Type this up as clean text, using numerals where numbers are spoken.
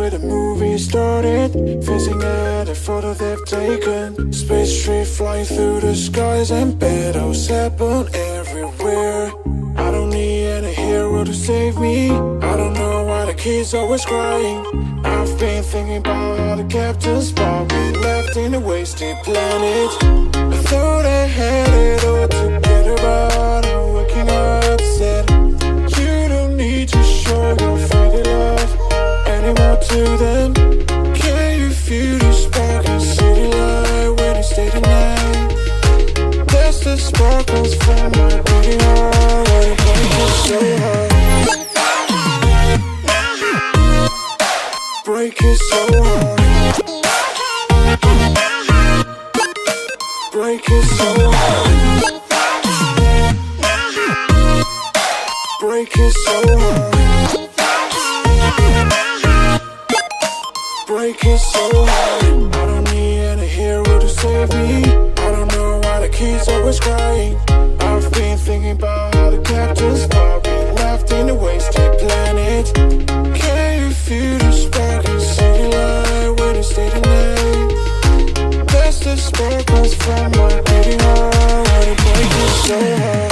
where the movie started, facing at a photo they've taken. Space tree flying through the skies and battles happen everywhere. I don't need any hero to save me. I don't know why the kids always crying. I've been thinking about how the captain's spot we left in a wasted planet. I thought I had it all together, but I'm waking up sad. You don't need to show your faded love anymore to them. Can you feel the spark in city light when you stay the night? That's the sparkles from my beating heart. Why it breaks so hard? Break it so hard. Break it so hard. Break it so hard. Break it so hard. I don't need any hero to save me. I don't know why the kids always crying. I've been thinking about how the captain's spot we left in a wasted planet. Can you feel the spark in city light when you stay the night? That's the sparkles from my beating heart. Why it break it so hard?